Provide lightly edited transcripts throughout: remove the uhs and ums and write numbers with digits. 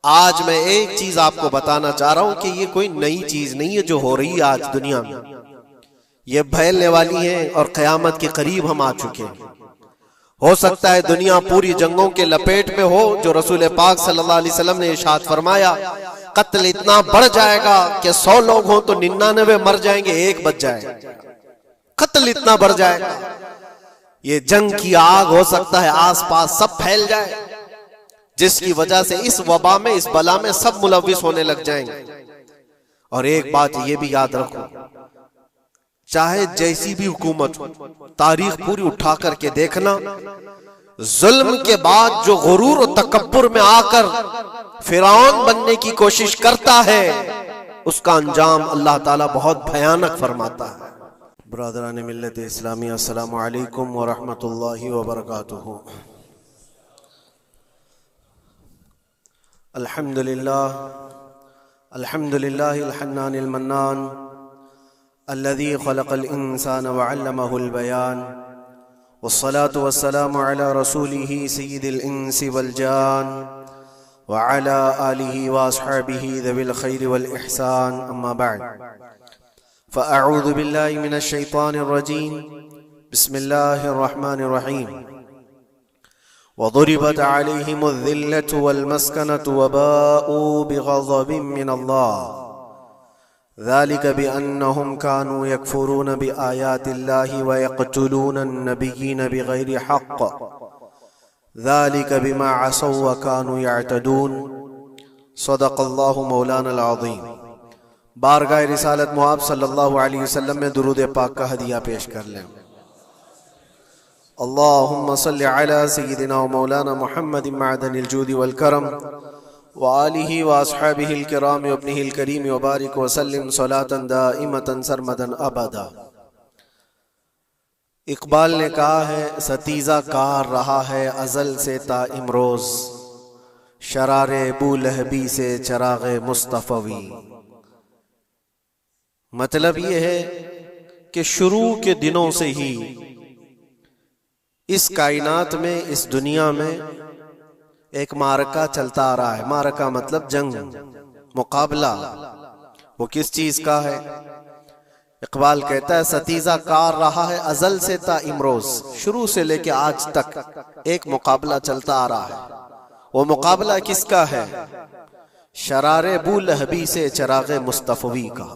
आज मैं एक चीज आपको बताना चाह रहा हूं कि ये कोई नई चीज नहीं है जो हो रही है आज दुनिया में। ये फैलने वाली है और क़यामत के करीब हम आ चुके हैं। हो सकता है दुनिया पूरी जंगों के लपेट में हो, जो रसूल पाक सल्लल्लाहु अलैहि वसल्लम ने इरशाद फरमाया, कत्ल इतना बढ़ जाएगा कि 100 लोग हों तो 99 मर जाएंगे, एक बच जाएगा। कत्ल इतना बढ़ जाएगा, ये जंग की आग हो सकता है आसपास सब फैल जाए, जिसकी वजह से इस वबा में, इस बला में सब मुलव्विस होने लग जाएंगे। और एक बात ये भी याद रखो, चाहे जैसी भी हुकूमत हो, तारीख पूरी उठा करके देखना, जुल्म के बाद जो गुरूर और तकब्बुर में आकर फिरौन बनने की कोशिश करता है, उसका अंजाम अल्लाह ताला बहुत भयानक फरमाता है। ब्रदरान मिल्लत इस्लामी, अस्सलामु अलैकुम व रहमतुल्लाहि व बरकातुहू। अल्हम्दुलिल्लाह अल्हम्दुलिल्लाहिल हन्नानिल मन्नान अल्लज़ी खलक़ल इंसान व अल्लमहुल बयान वस्सलातु वस्सलामु अला रसूलिही सय्यिदिल इंसी वल जान व अला आलिहि व अस्हाबिही ज़विल खैरि वल इहसान, अम्मा बअद। फ़अऊज़ु बिल्लाहि मिनश शैतानिर रजीम, बिस्मिल्लाहिर रहमानिर रहीम। वज़ुरिबत अलैहिमुज़्ज़िल्लतु वल्मस्कनतु वबाऊ बिग़ज़बिन मिनल्लाह ज़ालिका बिअन्नहुम कानू यकफ़ुरून बिआयातिल्लाहि व यक़्तुलूनन नबिय्यीन बिग़ैरि हक़्क़ ज़ालिका बिमा असौ व कानू यअतदून। सदक़ल्लाहु मौलानल अज़ीम। बारगाह रिसालत मुआब सल्लल्लाहु अलैहि वसल्लम में दुरूद पाक का हदिया पेश कर लें। अल्लाहुम्मा सल्लि अला सय्यिदिना व मौलाना मुहम्मदिन मअदनिल जूदि वल करम व आलिहि व अस्हाबिहिल किराम व इब्निहिल करीम व बारिक व सल्लिम सलातन दाइमतन सरमदन अबदा। इकबाल ने कहा है, सतीजा कार रहा है अजल से ता इमरोज, शरारे अबू लहबी से चराग़े मुस्तफ़वी। मतलब ये है कि शुरू के दिनों से ही इस कायनात में, इस दुनिया में एक मारका चलता आ रहा है। मारका मतलब जंग, मुकाबला। वो किस चीज का है? इकबाल कहता है, सतीजा कार रहा है अजल से ता इमरोज, शुरू से लेके आज तक एक मुकाबला चलता आ रहा है। वो मुकाबला किसका है? शरारे अबू लहबी से चराग़े मुस्तफ़वी का।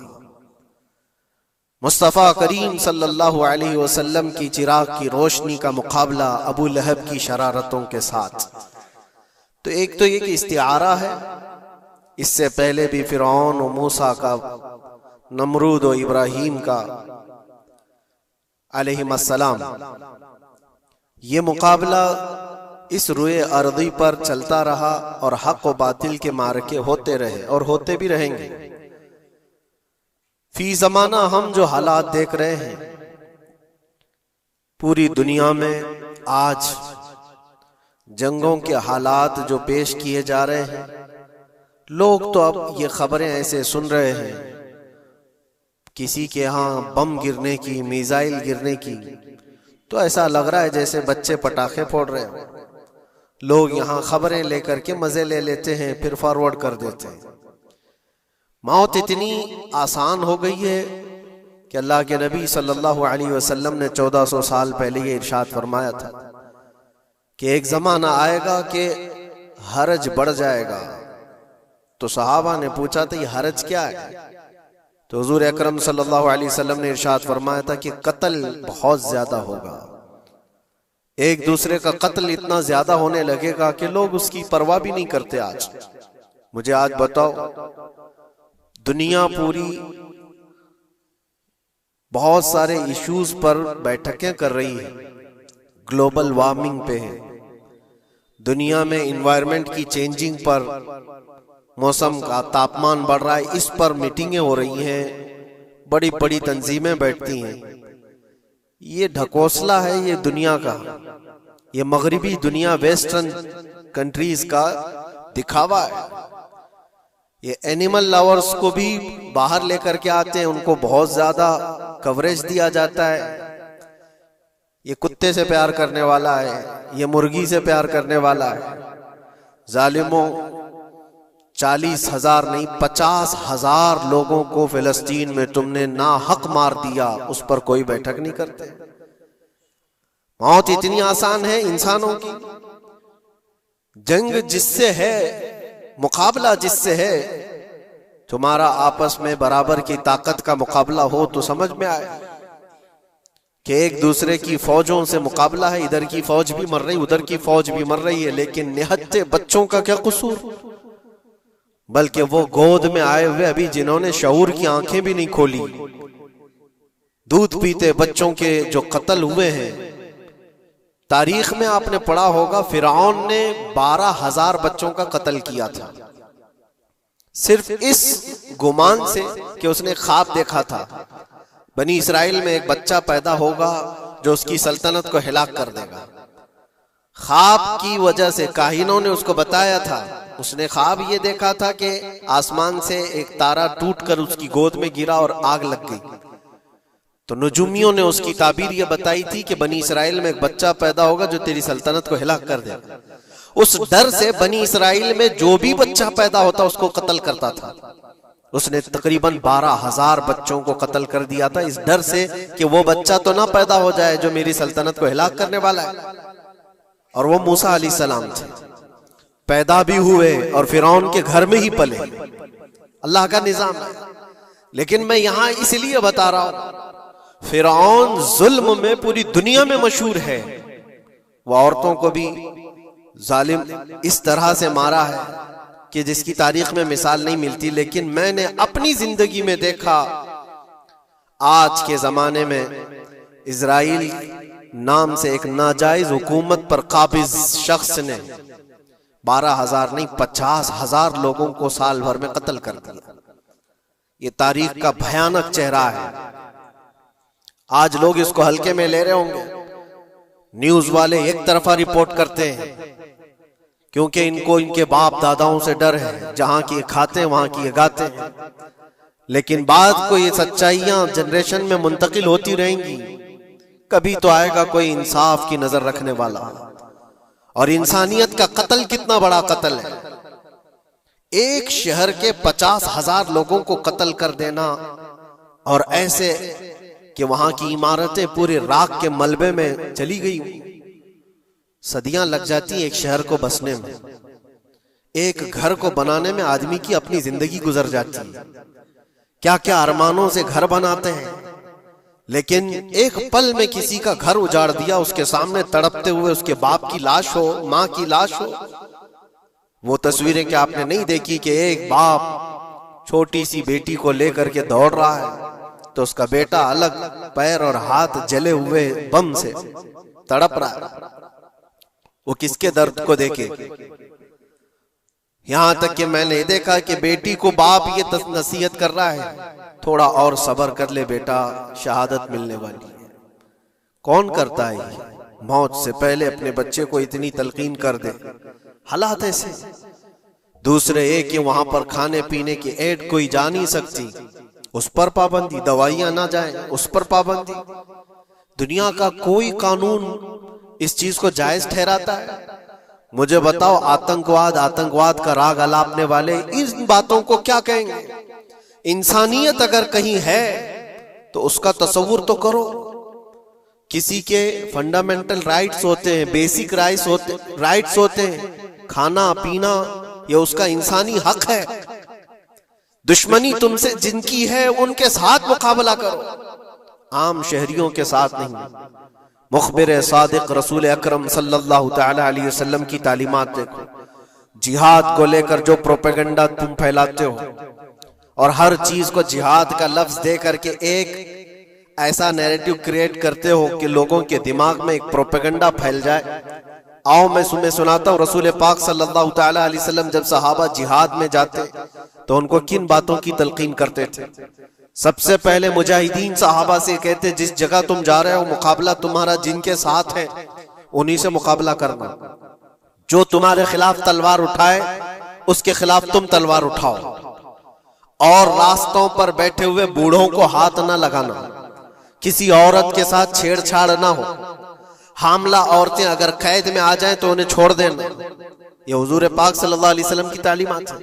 मुस्तफ़ा करीम सल्लल्लाहु अलैहि वसल्लम की चिराग की रोशनी का मुकाबला अबू लहब की शरारतों के साथ। तो एक तो ये कि इस्तिआरा है, इससे पहले भी फिरौन और मूसा का, नमरूद और इब्राहीम का अलैहिमुस्सलाम, ये मुकाबला इस रुए अर्दी पर चलता रहा और हक व बातिल के मारके होते रहे और होते भी रहेंगे। फी जमाना हम जो हालात देख रहे हैं पूरी दुनिया में, आज जंगों के हालात जो पेश किए जा रहे हैं, लोग तो अब ये खबरें ऐसे सुन रहे हैं, किसी के यहाँ बम गिरने की, मिसाइल गिरने की, तो ऐसा लग रहा है जैसे बच्चे पटाखे फोड़ रहे हैं। लोग यहाँ खबरें लेकर के मजे ले लेते हैं, फिर फॉरवर्ड कर देते हैं। मौत इतनी आसान हो गई है कि अल्लाह के नबी सल्लल्लाहु अलैहि वसल्लम ने 1400 साल पहले ये इरशाद फरमाया था कि एक जमाना आएगा कि हरज बढ़ जाएगा। तो सहाबा ने पूछा था, ये हरज क्या है? तो हुजूर अकरम सल्लल्लाहु अलैहि वसल्लम ने इरशाद फरमाया था कि कत्ल बहुत ज्यादा होगा, एक दूसरे का कत्ल इतना ज्यादा होने लगेगा कि लोग उसकी परवाह भी नहीं करते। आज मुझे आज बताओ, दुनिया पूरी बहुत सारे इश्यूज पर बैठकें कर रही है, ग्लोबल वार्मिंग पे है, दुनिया में इन्वायरमेंट की चेंजिंग पर, मौसम का तापमान बढ़ रहा है, इस पर मीटिंगें हो रही हैं, बड़ी बड़ी तंजीमें बैठती हैं। ये ढकोसला है ये दुनिया का, ये मगरिबी दुनिया, वेस्टर्न कंट्रीज का दिखावा है। ये एनिमल लवर्स को भी बाहर लेकर के आते हैं, उनको बहुत ज्यादा कवरेज दिया जाता है। ये कुत्ते से प्यार करने वाला है, ये मुर्गी से प्यार करने वाला है। जालिमों, 40,000 नहीं 50,000 लोगों को फिलिस्तीन में तुमने ना हक मार दिया, उस पर कोई बैठक नहीं करते। मौत इतनी आसान है इंसानों की। जंग जिससे है, मुकाबला जिससे है, तुम्हारा आपस में बराबर की ताकत का मुकाबला हो तो समझ में आए कि एक दूसरे की फौजों से मुकाबला है। इधर की फौज भी मर रही, उधर की फौज भी मर रही है, लेकिन निहत्ते बच्चों का क्या कसूर? बल्कि वो गोद में आए हुए अभी जिन्होंने शऊर की आंखें भी नहीं खोली, दूध पीते बच्चों के जो कत्ल हुए हैं। तारीख में आपने पढ़ा होगा फिरौन ने 12,000 बच्चों का कत्ल किया था, सिर्फ इस गुमान से कि उसने ख्वाब देखा था बनी इसराइल में एक बच्चा पैदा होगा जो उसकी सल्तनत को हिलाक कर देगा। ख्वाब की वजह से काहिनों ने उसको बताया था, उसने ख्वाब ये देखा था कि आसमान से एक तारा टूटकर उसकी गोद में गिरा और आग लग गई। तो नुजुमियों ने उसकी ताबीर ये बताई थी कि बनी इसराइल में एक बच्चा पैदा होगा जो तेरी सल्तनत को हिलाक कर देगा। उस डर से बनी इसराइल में जो भी बच्चा पैदा होता उसको कत्ल करता था। उसने तकरीबन 12,000 बच्चों को कत्ल कर दिया था, इस डर से कि वो बच्चा तो ना पैदा हो जाए जो मेरी सल्तनत को हिलाक करने वाला है। और वो मूसा अलैहिस्सलाम थे, पैदा भी हुए और फिरौन के घर में ही पले। अल्लाह का निजाम है। लेकिन मैं यहां इसलिए बता रहा हूं, फिरौन जुल्म में पूरी दुनिया में मशहूर है। वो औरतों को भी जालिम इस तरह से मारा है कि जिसकी तारीख में मिसाल नहीं मिलती। लेकिन मैंने अपनी जिंदगी में देखा, आज के जमाने में इजराइल नाम से एक नाजायज हुकूमत पर काबिज शख्स ने 12,000 नहीं 50,000 लोगों को साल भर में कत्ल कर दिया। ये तारीख का भयानक चेहरा है। आज लोग इसको हल्के में ले रहे होंगे, न्यूज वाले एक तरफा रिपोर्ट करते हैं क्योंकि इनको इनके बाप दादाओं से डर है, जहां की खाते हैं वहां की गाते हैं। लेकिन बाद को ये सच्चाइयां जनरेशन में मुंतकिल होती रहेंगी। कभी तो आएगा कोई इंसाफ की नजर रखने वाला। और इंसानियत का कत्ल कितना बड़ा कत्ल है। एक शहर के 50,000 लोगों को कत्ल कर देना, और ऐसे कि वहां की इमारतें पूरे राख के मलबे में चली गई। सदियां लग जाती एक शहर को बसने में, एक घर को बनाने में आदमी की अपनी जिंदगी गुजर जाती है। क्या क्या अरमानों से घर बनाते हैं, लेकिन एक पल में किसी का घर उजाड़ दिया, उसके सामने तड़पते हुए उसके बाप की लाश हो, मां की लाश हो। वो तस्वीरें क्या आपने नहीं देखी कि एक बाप छोटी सी बेटी को लेकर के दौड़ रहा है तो उसका बेटा अलग पैर और हाथ जले हुए बम से तड़प रहा है। वो किसके दर्द को देखे। यहां तक कि मैंने देखा कि बेटी को बाप ये नसीहत कर रहा है, थोड़ा और सब्र कर ले बेटा, शहादत मिलने वाली है। कौन करता है ये? मौत से पहले अपने बच्चे को इतनी तलकीन कर दे। हालात ऐसे। दूसरे एक वहां पर खाने पीने की एड कोई जा नहीं सकती, उस पर पाबंदी। दवाइयां ना जाए, उस पर पाबंदी। दुनिया का कोई कानून इस चीज को जायज ठहराता है? मुझे बताओ, आतंकवाद का राग अलापने वाले इन बातों को क्या कहेंगे? इंसानियत अगर कहीं है तो उसका तस्वुर तो करो। किसी के फंडामेंटल राइट्स होते हैं, बेसिक राइट्स होते हैं, खाना पीना, ये उसका इंसानी हक है। दुश्मनी तुमसे जिनकी है उनके साथ मुकाबला करो, आम शहरियों के साथ नहीं। मुखबिर सादिक रसूल अकरम सल्लल्लाहु तआला अलैहि वसल्लम की तालीमात देखो। जिहाद को लेकर जो प्रोपेगेंडा तुम फैलाते हो और हर चीज को जिहाद का लफ्ज दे करके एक ऐसा नैरेटिव क्रिएट करते हो कि लोगों के दिमाग में एक प्रोपेगेंडा फैल जाए। आओ मैं तुम्हें सुनाता हूँ, रसूल पाक सल्लल्लाहु तआला अलैहि वसल्लम जब सहाबा जिहाद में जाते तो उनको किन बातों की तलकीन करते थे। सबसे पहले मुजाहिदीन सहाबा से कहते, जिस जगह तुम जा रहे हो मुकाबला तुम्हारा जिनके साथ है उन्हीं से मुकाबला करना। जो तुम्हारे खिलाफ तलवार उठाए उसके खिलाफ तुम तलवार उठाओ। और रास्तों पर बैठे हुए बूढ़ों को हाथ ना लगाना, किसी औरत के साथ छेड़छाड़ ना हो। हामला औरतें अगर कैद में आ जाएं तो उन्हें छोड़ देना। ये हुजूर पाक सल्लल्लाहु अलैहि वसल्लम की तालीमात है।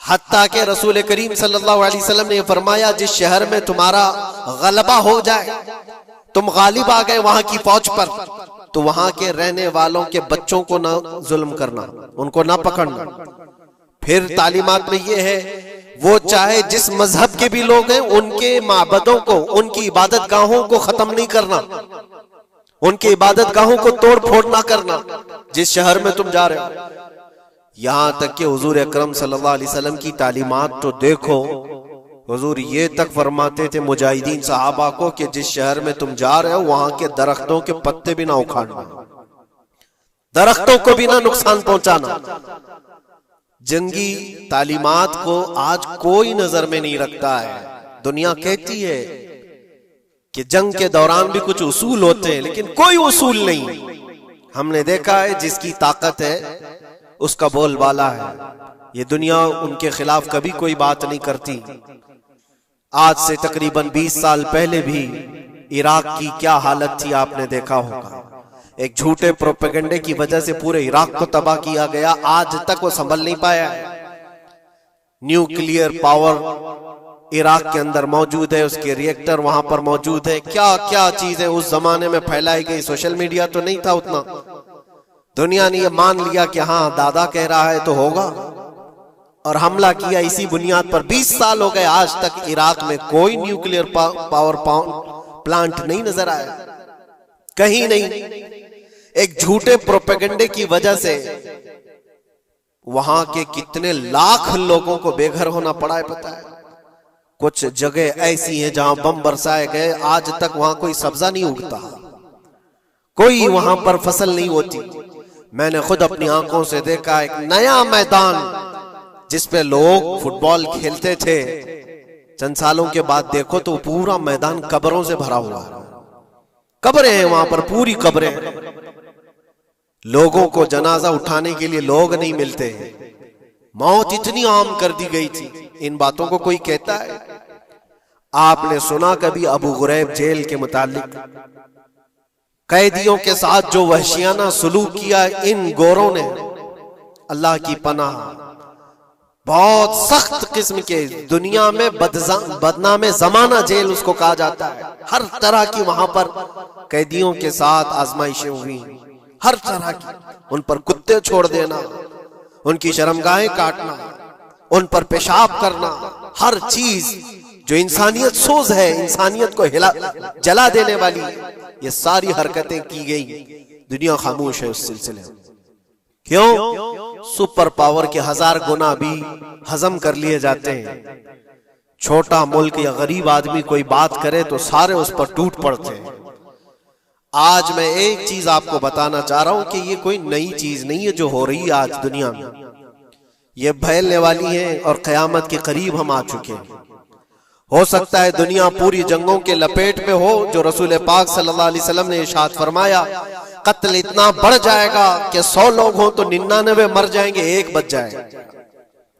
हत्ता के रसूल करीम सल्लल्लाहु अलैहि वसल्लम ने फरमाया, जिस शहर में तुम्हारा गलबा हो जाए, तुम गालिब आ गए वहां की फौज पर, तो वहां के रहने वालों के बच्चों को ना जुल्म करना, उनको ना पकड़ना। फिर तालीमात में ये है, वो चाहे जिस मजहब के भी लोग हैं, उनके माबदों को, उनकी इबादत गाहों को खत्म नहीं करना, उनकी इबादत गाहों को तोड़ फोड़ ना करना जिस शहर में तुम जा रहे हो। यहां तक कि हुजूर अकरम सल्लल्लाहु अलैहि वसल्लम की तालीमात तो देखो, हुजूर ये तक फरमाते थे मुजाहिदीन सहाबा को कि जिस शहर में तुम जा रहे हो वहां के दरख्तों के पत्ते भी ना उखाड़ना, दरख्तों को भी ना नुकसान पहुंचाना। जंगी तालीमात को आज कोई नजर में नहीं रखता है। दुनिया कहती है कि जंग के दौरान भी कुछ उसूल होते हैं, लेकिन कोई उसूल नहीं। हमने देखा है जिसकी ताकत है उसका बोलबाला है। ये दुनिया उनके खिलाफ कभी कोई बात नहीं करती। आज से तकरीबन 20 साल पहले भी इराक की क्या हालत थी आपने देखा होगा। एक झूठे प्रोपेगेंडे की वजह से पूरे इराक को तबाह किया गया। आज तक वो संभल नहीं पाया है। न्यूक्लियर पावर इराक के अंदर मौजूद है, उसके रिएक्टर वहां पर मौजूद है। क्या क्या चीजें उस जमाने में फैलाई गई। सोशल मीडिया तो नहीं था उतना। दुनिया ने ये मान लिया कि हाँ दादा कह रहा है तो होगा, और हमला किया इसी बुनियाद पर। 20 साल हो गए, आज तक इराक में कोई न्यूक्लियर पावर प्लांट नहीं नजर आया, कहीं नहीं। एक झूठे प्रोपेगेंडे की वजह से वहां के कितने लाख लोगों को बेघर होना पड़ा है पता है। कुछ जगह ऐसी हैं जहां बम बरसाए गए, आज तक वहां कोई सब्जा नहीं उगता, कोई वहां पर फसल नहीं होती। मैंने खुद अपनी आंखों से देखा एक नया मैदान जिसपे लोग फुटबॉल खेलते थे, चंद सालों के बाद देखो तो पूरा मैदान कब्रों से भरा हुआ है। कब्रें हैं वहां पर, पूरी कब्रें। लोगों को जनाजा उठाने के लिए लोग नहीं मिलते। मौत इतनी आम कर दी गई थी। इन बातों को कोई कहता है? आपने सुना कभी अबू गुरैब जेल के मुतालिक? कैदियों के साथ जो वहशियाना सलूक किया इन गोरों ने, अल्लाह की पनाह, बहुत सख्त किस्म के, दुनिया में बदनामे जमाना जेल उसको कहा जाता है। हर तरह की वहां पर कैदियों के साथ आजमाइशें हुई, हर तरह की। उन पर कुत्ते छोड़ देना, उनकी शर्मगाहें काटना, उन पर पेशाब करना, हर चीज जो इंसानियत सोज है, इंसानियत को जला देने वाली, ये सारी हरकतें की गई। दुनिया खामोश है उस सिलसिले में। क्यों? सुपर पावर के 1000 गुना भी हजम कर लिए जाते हैं। छोटा मुल्क या गरीब आदमी कोई बात करे तो सारे उस पर टूट पड़ते हैं। आज मैं एक चीज आपको बताना चाह रहा हूं कि ये कोई नई चीज नहीं है जो हो रही है आज दुनिया में। ये फैलने वाली है और कयामत के करीब हम आ चुके हैं। हो सकता है दुनिया पूरी जंगों के लपेट में हो, जो रसूल पाक सल्लल्लाहु अलैहि वसल्लम ने इरशाद फरमाया, कत्ल इतना बढ़ जाएगा कि 100 लोग हों तो 99 मर जाएंगे, एक बच जाएगा।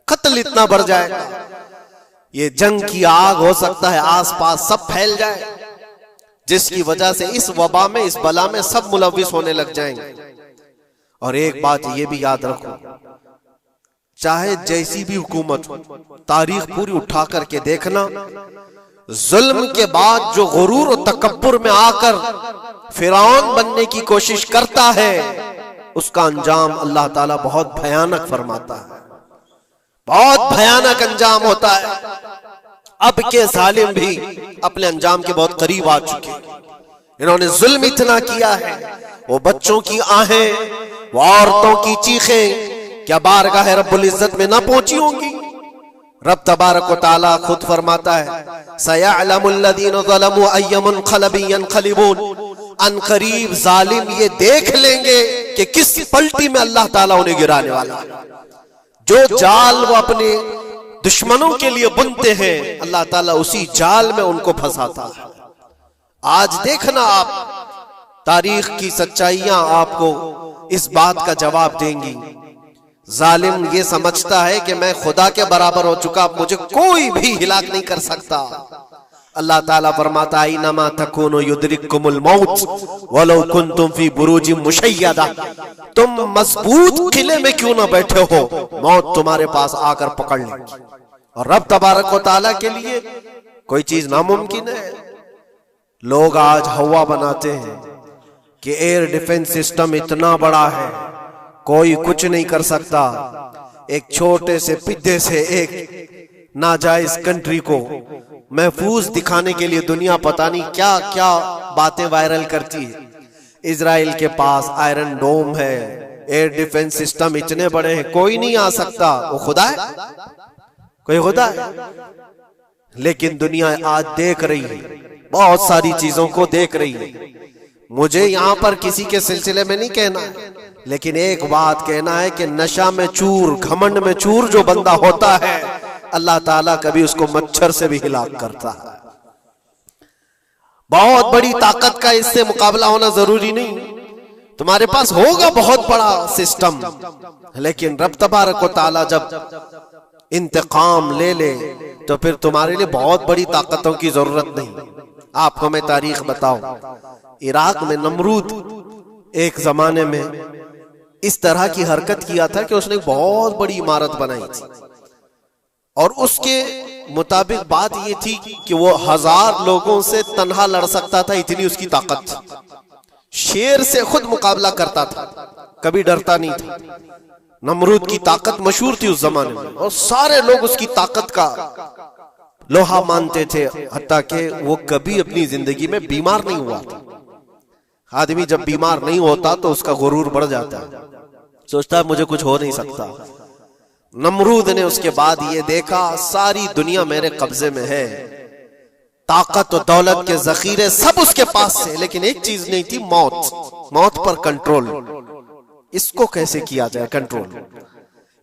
कत्ल इतना बढ़ जाएगा। ये जंग की आग हो सकता है आसपास सब फैल जाए, जिसकी वजह से इस वबा में, इस बला में सब मुलविस होने लग जाएंगे। और एक बात ये भी याद रखो, चाहे जैसी भी हुकूमत हो, तारीख पूरी उठा करके देखना, जुल्म के बाद जो गुरूर और तकब्बुर में आकर फिरौन बनने की कोशिश करता है, उसका अंजाम अल्लाह ताला बहुत भयानक फरमाता है। बहुत भयानक अंजाम होता है। अब के जालिम भी अपने अंजाम के बहुत करीब आ चुके। इन्होंने जुल्म इतना किया है, वो बच्चों की आहें, वो औरतों की चीखें क्या बारगाह रब्बुल इज्जत में ना पहुंची होंगी? रब तबारक व तआला खुद फरमाता है, सयअलमुल लज़ीना ज़लमू अय्य मुनक़लबिन यनक़लिबून। अनक़रीब जालिम ये देख लेंगे कि किस पलटी में अल्लाह ताला उन्हें गिराने वाला है। जो जाल वो अपने दुश्मनों के लिए बुनते हैं, अल्लाह ताला उसी जाल में उनको फंसाता है। आज देखना आप, तारीख की सच्चाइयां आपको इस बात का जवाब देंगी। जालिम ये समझता है कि मैं खुदा के बराबर हो चुका, मुझे कोई भी हिलाक नहीं कर सकता। अल्लाह ताला फरमाता है इन्नमा तकुनु युद्रिकुमुल मौत वलौ कुंतुम फी बुरूजिम मुशय्यदा, तुम मजबूत किले में क्यों ना बैठे हो, मौत तुम्हारे पास आकर पकड़ लेगी। और रब तबारक व तआला के लिए कोई चीज नामुमकिन है। लोग आज हवा बनाते हैं कि एयर डिफेंस सिस्टम इतना बड़ा है कोई कुछ नहीं कर सकता। एक छोटे से पिद्दे से एक नाजायज कंट्री को महफूज दिखाने के लिए दुनिया पता नहीं क्या क्या बातें वायरल करती है। इजराइल के पास आयरन डोम है, एयर डिफेंस सिस्टम इतने बड़े हैं, कोई नहीं आ सकता। वो खुदा है? कोई खुदा है? लेकिन दुनिया आज देख रही है, बहुत सारी चीजों को देख रही है। मुझे यहां पर किसी के सिलसिले में नहीं कहना है, लेकिन एक बात कहना है कि नशा में चूर, घमंड में चूर जो बंदा होता है, अल्लाह ताला कभी उसको मच्छर से भी हिलाक करता है। बहुत बड़ी ताकत का इससे मुकाबला होना जरूरी नहीं। तुम्हारे पास होगा बहुत बड़ा सिस्टम, लेकिन रब तबारक व तआला जब इंतकाम ले ले तो फिर तुम्हारे लिए बहुत बड़ी ताकतों की जरूरत नहीं। आपको मैं तारीख बताऊं, इराक में नमरूद एक जमाने में इस तरह की हरकत किया था कि उसने बहुत बड़ी इमारत बनाई थी, और उसके मुताबिक बात ये थी कि वो 1000 लोगों से तन्हा लड़ सकता था, इतनी उसकी ताकत थी। शेर से खुद मुकाबला करता था, कभी डरता नहीं था। नमरूद की ताकत मशहूर थी उस जमाने में, और सारे लोग उसकी ताकत का लोहा मानते थे, हत्ता कि वो कभी अपनी जिंदगी में बीमार नहीं हुआ था। आदमी जब बीमार नहीं होता तो उसका गुरूर बढ़ जाता है, सोचता है मुझे कुछ हो नहीं सकता। नमरूद ने उसके बाद ये देखा सारी दुनिया मेरे कब्जे में है, ताकत और दौलत के जखीरे सब उसके पास से, लेकिन एक चीज नहीं थी, मौत। मौत पर कंट्रोल। इसको कैसे किया जाए कंट्रोल?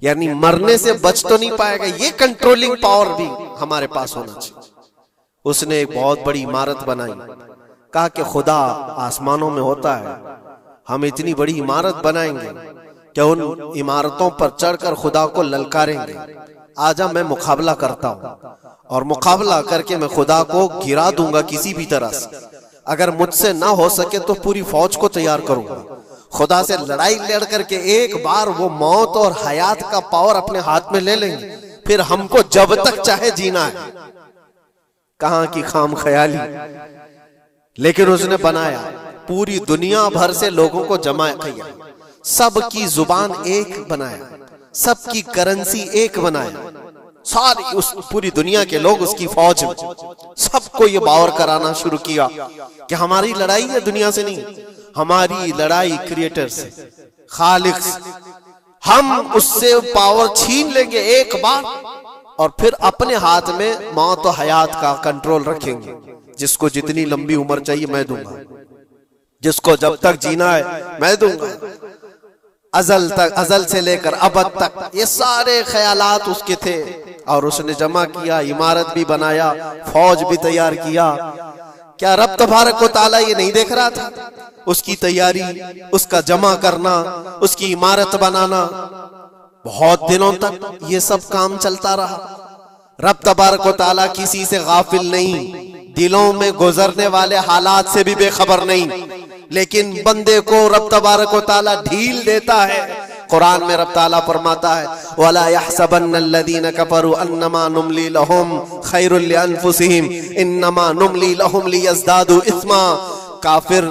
यानी मरने से बच तो नहीं पाएगा, ये कंट्रोलिंग पावर भी हमारे पास होना चाहिए। उसने एक बहुत बड़ी इमारत बनाई, कहा कि खुदा आसमानों में होता है, हम इतनी बड़ी इमारत बनाएंगे कि उन इमारतों पर चढ़कर खुदा को ललकारेंगे, आजा मैं मुकाबला करता हूं, और मुकाबला करके मैं खुदा को गिरा दूंगा किसी भी तरह से। अगर मुझसे ना हो सके तो पूरी फौज को तैयार करूंगा। खुदा से लड़ाई लड़ करके एक बार वो मौत और हयात का पावर अपने हाथ में ले लेंगे, फिर हमको जब तक चाहे जीना है। कहां की खाम ख्याली। लेकिन उसने बनाया, पूरी दुनिया भर से लोगों को जमा किया, सबकी जुबान एक बनाया, सबकी करेंसी एक बनाया, सारी उस पूरी दुनिया के लोग उसकी फौज में। सबको ये बावर कराना शुरू किया कि हमारी लड़ाई है दुनिया से नहीं, हमारी लड़ाई क्रिएटर से, खालिक से। हम उससे पावर छीन लेंगे एक बार, और फिर अपने हाथ में मौत और हयात का कंट्रोल रखेंगे। जिसको जितनी लंबी उम्र चाहिए मैं दूंगा, जिसको जब तक जीना है मैं दूंगा, अजल तक, अजल से लेकर अबद तक। ये सारे ख्यालात उसके थे, और उसने जमा किया, इमारत भी बनाया, फौज भी तैयार किया। क्या रब तबारक व तआला ये नहीं देख रहा था? उसकी तैयारी, उसका जमा करना, उसकी इमारत बनाना, बहुत दिनों तक ये सब काम चलता रहा। रब तबारक व तआला किसी से गाफिल नहीं, दिलों में गुजरने वाले हालात से भी बेखबर नहीं, लेकिन बंदे को रब तबारक व तआला ढील देता है। कुरान में रब ताला फरमाता है, वला यहसबन्नल्लज़ीना कफरू अन्नमा नुमली लहुम खैरुल लिअन्फुसिहिम इन्नमा नुमली लहुम लियज़दादू इस्मा। काफिर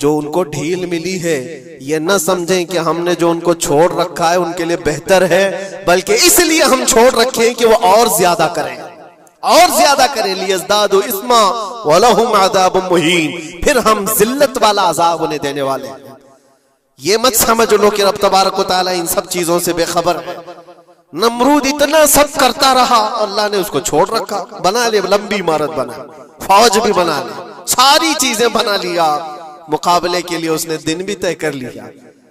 जो उनको ढील मिली है, ये न समझें कि हमने जो उनको छोड़ रखा है उनके लिए बेहतर है, बल्कि इसलिए हम छोड़ रखे हैं कि वो और ज्यादा करें, और ज्यादा करें। लियज़दादू इस्मा वलहुम अज़ाबुम मुहीन, फिर हम जिल्लत वाला अजाब उन्हें देने वाले हैं। ये मत समझ लो कि रब तबारक व तआला इन सब चीजों से बेखबर है। नमरूद इतना सब करता रहा, अल्लाह ने उसको छोड़ रखा। बना ले, लंबी इमारत बना, फौज भी बना ली, सारी चीजें बना लिया। मुकाबले के लिए उसने दिन भी तय कर लिया।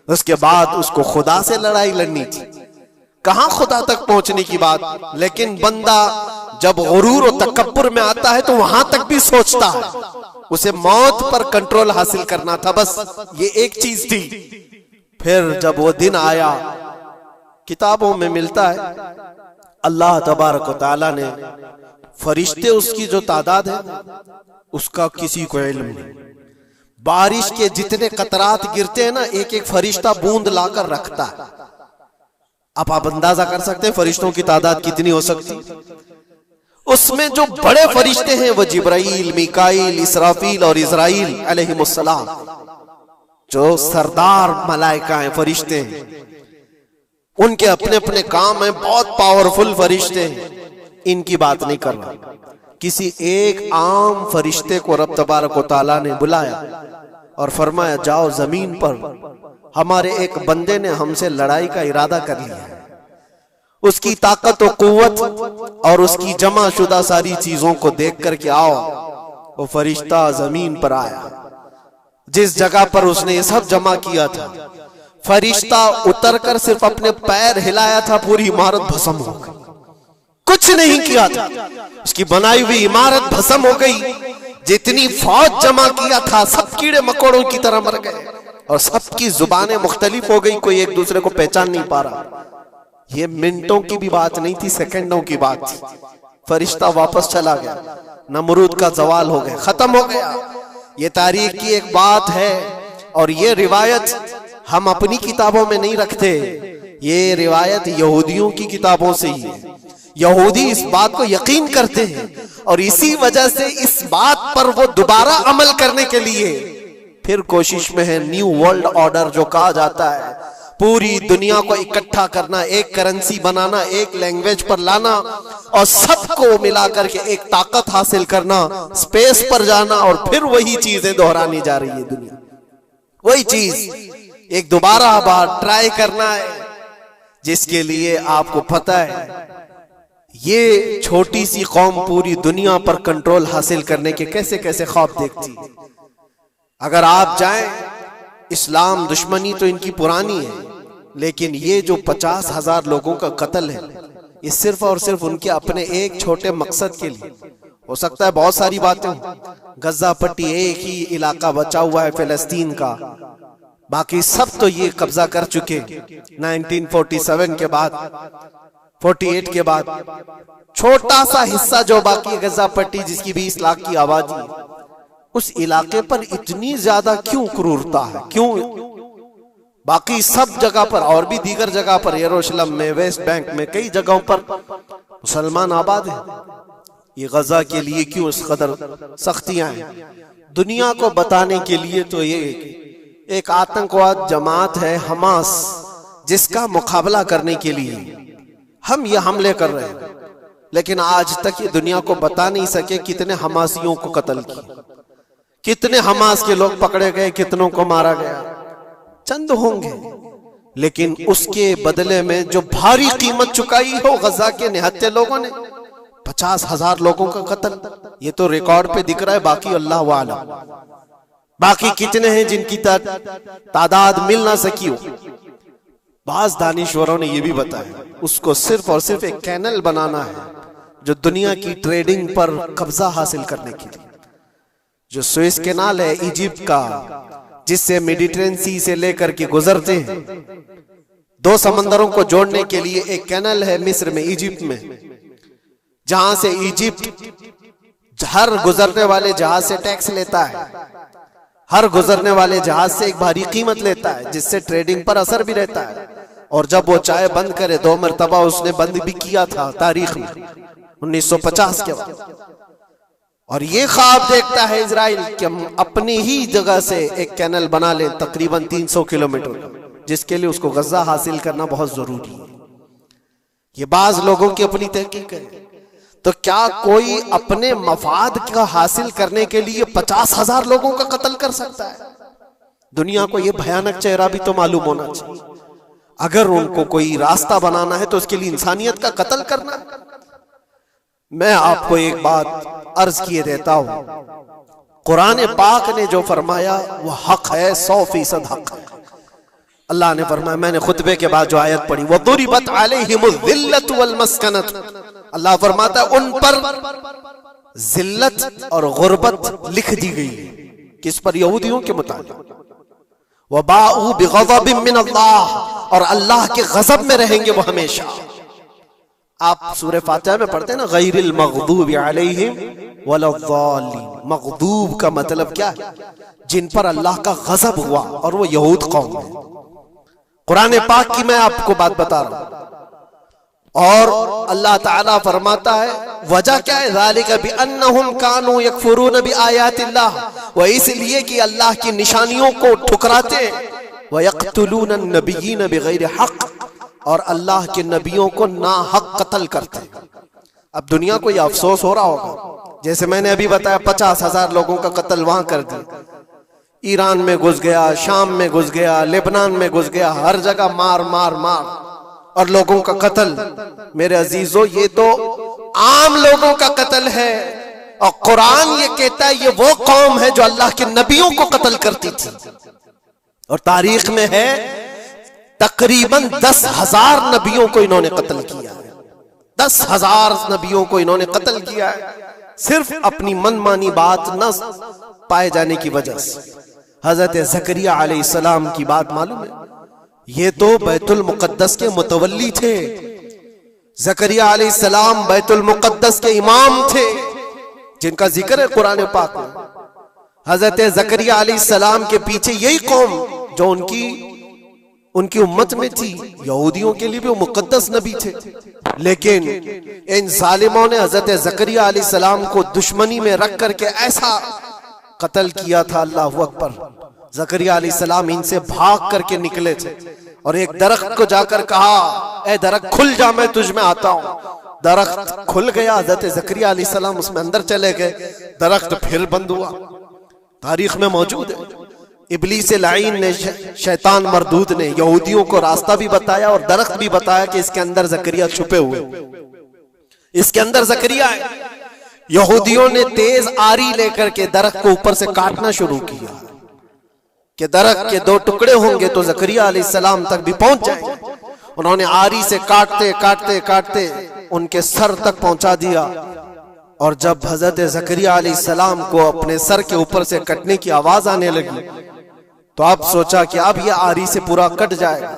उसके बाद उसको खुदा से लड़ाई लड़नी थी, कहां खुदा तक पहुंचने की बात। लेकिन बंदा जब गुरूर और तकब्बुर में आता है तो वहां तक भी सोचता है, उसे मौत पर कंट्रोल हासिल करना था, बस ये एक चीज थी। फिर जब वो दिन आया, किताबों में मिलता है, अल्लाह तबारक व तआला ने फरिश्ते उसकी जो तादाद है उसका किसी को इल्म नहीं। बारिश के जितने कतरात गिरते हैं ना, एक एक फरिश्ता बूंद लाकर रखता है। अब आप अंदाजा कर सकते हैं फरिश्तों की तादाद कितनी हो सकती। उसमें जो बड़े फरिश्ते हैं वो जिब्राइल, मीकाईल, इसराफील और इज़राइल अलैहिमुस्सलाम, जो सरदार मलाइका हैं, फरिश्ते हैं, उनके अपने अपने काम हैं, बहुत पावरफुल फरिश्ते हैं। इनकी बात नहीं कर रहा, किसी एक आम फरिश्ते को रब तबारक व तआला ने बुलाया और फरमाया जाओ जमीन पर हमारे एक बंदे ने हमसे लड़ाई का इरादा कर लिया है। उसकी ताकत और कुव्वत और उसकी जमा शुदा सारी चीजों को देख करके आओ। वो फरिश्ता जमीन पर आया, जिस जगह पर उसने ये सब जमा किया था, फरिश्ता उतरकर सिर्फ अपने पैर हिलाया था, पूरी इमारत भस्म हो गई। कुछ नहीं किया था, उसकी बनाई हुई इमारत भस्म हो गई। जितनी फौज जमा किया था सब कीड़े मकोड़ों की तरह मर गए और सबकी जुबानें मुख्तलिफ हो गई, कोई एक दूसरे को पहचान नहीं पा रहा। ये मिनटों की भी बात नहीं थी, सेकंडों की बात थी। फरिश्ता वापस चला गया, नमरूद का जवाल हो गया, खत्म हो गया। ये तारीख की एक बात है और ये रिवायत हम अपनी किताबों में नहीं रखते, ये रिवायत यहूदियों की किताबों से ही है। यहूदी इस बात को यकीन करते हैं और इसी वजह से इस बात पर वो दोबारा अमल करने के लिए फिर कोशिश में है। न्यू वर्ल्ड ऑर्डर जो कहा जाता है, पूरी दुनिया को इकट्ठा करना, एक करेंसी बनाना, एक लैंग्वेज पर लाना और सबको मिलाकर के एक ताकत हासिल करना, स्पेस पर जाना और फिर वही चीजें दोहरानी जा रही है दुनिया। वही चीज एक दोबारा बार ट्राई करना है, जिसके लिए आपको पता है ये छोटी सी कौम पूरी दुनिया पर कंट्रोल हासिल करने के कैसे कैसे ख्वाब देखती है। अगर आप जाएं, इस्लाम दुश्मनी तो इनकी पुरानी है, लेकिन ये जो 50,000 लोगों का कत्ल है, ये सिर्फ और सिर्फ उनके अपने एक छोटे मकसद के लिए। हो सकता है बहुत सारी बातें हों, गजा पट्टी एक ही इलाका बचा हुआ है फिलिस्तीन का, बाकी सब तो ये कब्जा कर चुके 1947 के बाद, 48 के बाद। छोटा सा हिस्सा जो बाकी है गजा पट्टी, जिसकी 20 लाख की आबादी, उस इलाके पर इतनी ज्यादा क्यों क्रूरता है, क्यों? बाकी सब जगह पर और भी दीगर जगह पर, यरूशलेम में, वेस्ट बैंक में, कई जगहों पर मुसलमान आबाद हैं। ये गजा के लिए क्यों इस कदर सख्तियां हैं? दुनिया को बताने के लिए तो ये एक आतंकवाद जमात है हमास, जिसका मुकाबला करने के लिए हम ये हमले कर रहे हैं। लेकिन आज तक ये दुनिया को बता नहीं सके कितने हमासियों को कत्ल किया, कितने हमास के लोग पकड़े गए, कितनों को मारा गया, चंद होंगे। लेकिन उसके बदले में जो भारी कीमत चुकाई हो गजा के निहत्थे लोगों ने, 50,000 लोगों का कत्ल, ये तो रिकॉर्ड पे दिख रहा है। बाकी अल्लाह वाला, बाकी कितने हैं जिनकी तादाद मिल ना सकी हो। बाज दानिश्वरों ने यह भी बताया उसको सिर्फ और सिर्फ एक कैनल बनाना है जो दुनिया की ट्रेडिंग पर कब्जा हासिल करने के लिए। जो सुएज कैनाल है इजिप्ट का, जिससे मेडिटेरेनियन सी से लेकर के गुजरते हैं, 2 समंदरों को जोड़ने के लिए एक कैनल है मिस्र में, इजिप्ट में, जहां से इजिप्ट हर गुजरने वाले जहाज से टैक्स लेता है, हर गुजरने वाले जहाज से एक भारी कीमत लेता है, जिससे ट्रेडिंग पर असर भी रहता है। और जब वो चाय बंद करे, 2 मरतबा उसने बंद भी किया था तारीख में 1950 के बाद। और ये ख्वाब देखता है इजराइल कि हम अपनी ही जगह से एक कैनल बना लें तकरीबन 300 किलोमीटर, जिसके लिए उसको गजा हासिल करना बहुत जरूरी है। ये बाज लोगों की अपनी तहकीक है। तो क्या कोई अपने मफाद का हासिल करने के लिए 50,000 लोगों का कत्ल कर सकता है? दुनिया को यह भयानक चेहरा भी तो मालूम होना चाहिए। अगर उनको कोई रास्ता बनाना है तो उसके लिए इंसानियत का कत्ल करना। मैं आपको एक बात अर्ज किए देता हूं, कुरान पाक ने जो फरमाया वो हक है, 100% हक है। अल्लाह ने फरमाया, मैंने खुतबे के बाद जो आयत पढ़ी, वदुरिबत अलैहिमुज़िल्लतु वल मस्कनत, अल्लाह फरमाता है उन पर जिल्लत और गुर्बत लिख दी गई है। किस पर? यहूदियों के मुताबिक। वबाउ बिग़ज़बिन मिन अल्लाह, और अल्लाह के गजब में रहेंगे वो हमेशा। आप सूरह फातिहा में पढ़ते हैं ना, गैरिल मग़दूबि अलैहिम वलद्दाल्लीन। मग़दूब का मतलब क्या है? जिन पर अल्लाह का गज़ब हुआ, और वो यहूद कौम है। कुरान पाक की मैं आपको बात बता रहा हूं। और अल्लाह ताला फरमाता है वजह क्या है? ज़ालिका बिअन्नहुम कानू यकफुरून बिआयातिल्लाह, वह इसलिए कि अल्लाह की निशानियों को ठुकराते व यक़्तुलून अन्नबिय्यीन बिग़ैरि हक़, और अल्लाह के नबियों को ना हक कत्ल करते। अब दुनिया को यह अफसोस हो रहा होगा, जैसे मैंने अभी बताया 50,000 लोगों का कत्ल वहां कर दिया, ईरान में घुस गया, शाम में घुस गया, लेबनान में घुस गया, हर जगह मार मार मार और लोगों का कत्ल। मेरे अजीजों, ये तो आम लोगों का कत्ल है, और कुरान ये कहता है ये वो कौम है जो अल्लाह के नबियों को कत्ल करती थी। और तारीख में है तकरीबन 10,000 नबियों को इन्होंने कत्ल किया है। 10,000 नबियों को इन्होंने कत्ल किया है, सिर्फ अपनी मनमानी बात न पाए जाने की वजह से। हजरत ज़करिया अलैहिस्सलाम की बात मालूम है? ये तो बैतुल मुक़द्दस के मुतवल्ली थे। ज़करिया अलैहिस्सलाम बैतुल मुक़द्दस के इमाम थे, जिनका जिक्र है कुरान पाक में। हजरत ज़करिया अलैहिस्सलाम के पीछे यही कौम जो उनकी उम्मत में थी, यहूदियों के लिए भी वो मुक़द्दस नबी थे। लेकिन इन जालिमों ने हजरत ज़करिया अलैहिस्सलाम को दुश्मनी में रख करके ऐसा कत्ल किया था, अल्लाहु अकबर। ज़करिया अलैहिस्सलाम इनसे भाग करके निकले थे और एक दरख्त को जाकर कहा, ए दरख्त खुल जा, मैं तुझ में आता हूं। दरख्त खुल गया, हजरत ज़करिया अलैहिस्सलाम उसमें अंदर चले गए, दरख्त फिर बंद हुआ। तारीख में मौजूद है। इब्लीस लाइन ने, शैतान मरदूद ने यहूदियों को रास्ता भी बताया और दरख्त भी बताया कि इसके अंदर ज़करिया छुपे हुए, इसके अंदर ज़करिया है। यहूदियों ने तेज आरी लेकर के दरख्त को ऊपर से काटना शुरू किया कि दरख्त के 2 टुकड़े होंगे तो ज़करिया अलैहिस्सलाम तक भी पहुंच जाएंगे। उन्होंने आरी से काटते काटते काटते उनके सर तक पहुंचा दिया। और जब हजरत ज़करिया अलैहिस्सलाम को अपने सर के ऊपर से कटने की आवाज आने लगी, तो अब सोचा कि अब ये आरी से पूरा कट जाएगा।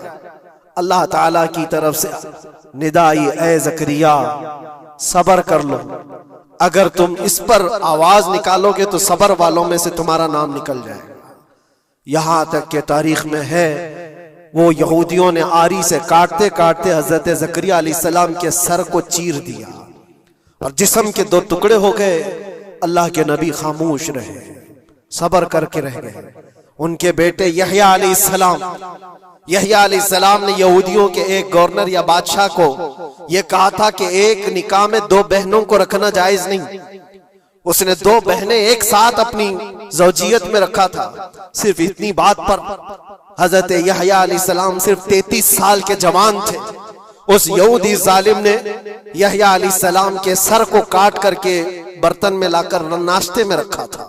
अल्लाह ताला की तरफ से निदा आई, ए ज़करिया सबर कर लो, अगर तुम इस पर आवाज निकालोगे तो सबर वालों में से तुम्हारा नाम निकल जाएगा। यहां तक के तारीख में है वो यहूदियों ने आरी से काटते काटते हजरत ज़करिया अलैहिस्सलाम के सर को चीर दिया और जिस्म के 2 टुकड़े हो गए। अल्लाह के नबी खामोश रहे, सबर करके रह गए। उनके बेटे यहया अलैहिस्सलाम ने यहूदियों के एक गवर्नर या बादशाह को यह कहा था कि एक निकाह में 2 बहनों को रखना जायज नहीं। उसने 2 बहनें एक साथ अपनी ज़ौजियत में रखा था। सिर्फ इतनी बात पर हजरत यहया अलैहिस्सलाम सिर्फ 33 साल के जवान थे। उस यहूदी जालिम ने यहया अलैहिस्सलाम के सर को काट करके बर्तन में लाकर नाश्ते में रखा था।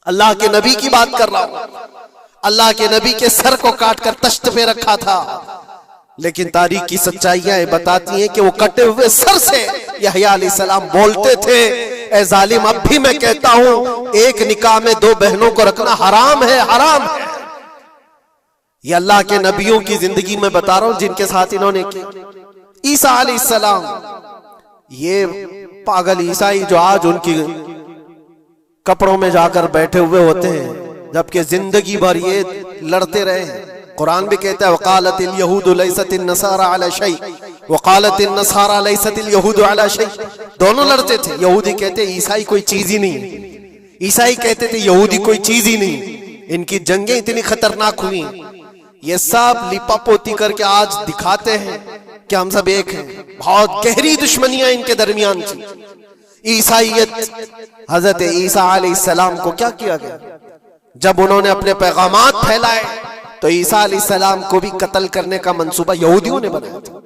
अल्लाह के नबी की बात कर रहा हूं। अल्लाह के नबी के सर को काटकर तश्त पे रखा था। लेकिन तारीख की सच्चाइयां बताती हैं कि वो कटे हुए सर से यहया अलैहिस्सलाम बोलते थे, ए जालिम, अब भी मैं कहता हूं एक निकाह में 2 बहनों को रखना हराम है, हराम है। ये अल्लाह के नबियों की जिंदगी में बता रहा हूं जिनके साथ इन्होंने की। ईसा अलैहिस्सलाम, ये पागल ईसाई जो आज उनकी कपड़ों में जाकर बैठे हुए होते हैं, जबकि जिंदगी भर ये लड़ते रहे हैं। कुरान भी कहता है वक़ालतिल यहूदु लैसतिन नसारा अला शै वक़ालतिन नसारा लैसतिल यहूदु अला शै। दोनों लड़ते थे। यहूदी कहते ईसाई कोई चीज ही नहीं, ईसाई कहते थे यहूदी कोई चीज ही नहीं। इनकी जंगें इतनी खतरनाक हुई, ये सब लिपापोती करके आज दिखाते हैं कि हम सब एक हैं। बहुत गहरी दुश्मनियां इनके दरमियान थी। ईसाईयत, हजरत ईसा अलैहिस्सलाम को क्या किया गया? जब उन्होंने अपने पैगामात फैलाए तो ईसा अलैहिस्सलाम को भी कत्ल करने का मंसूबा यहूदियों ने बनाया था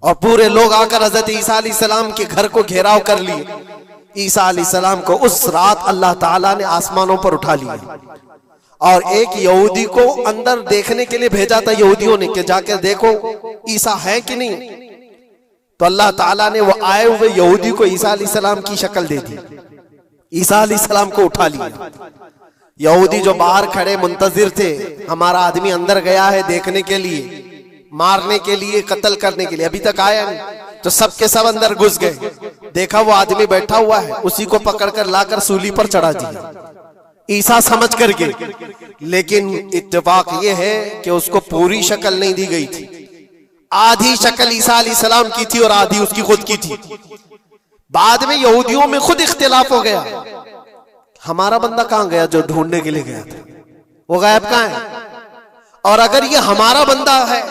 और पूरे लोग आकर हजरत ईसा अलैहिस्सलाम के घर को घेराव कर लिए। ईसा अलैहिस्सलाम को उस रात अल्लाह ताला ने आसमानों पर उठा लिया और एक यहूदी को अंदर देखने के लिए भेजा था यहूदियों ने कि जाकर देखो ईसा है कि नहीं। तो अल्लाह ताला ने वो आए हुए यहूदी को ईसा अलैहिस्सलाम की शक्ल दे दी, ईसा अलैहिस्सलाम को उठा लिया। यहूदी जो बाहर खड़े मुंतजिर थे, हमारा आदमी अंदर गया है देखने के लिए, मारने के लिए, कत्ल करने के लिए, अभी तक आया नहीं। तो सब के सब अंदर घुस गए। देखा वो आदमी बैठा हुआ है, उसी को पकड़कर लाकर सूली पर चढ़ा दिया ईसा समझ करके। लेकिन इत्तेफाक ये है कि उसको पूरी शक्ल नहीं दी गई थी, आधी शक्ल ईसा अलैहिस्सलाम की थी और आधी उसकी खुद की थी। बाद में यहूदियों में खुद इख्तिलाफ हो गया, हमारा बंदा कहां गया जो ढूंढने के लिए गया था, वो गायब कहां है? और अगर ये हमारा बंदा है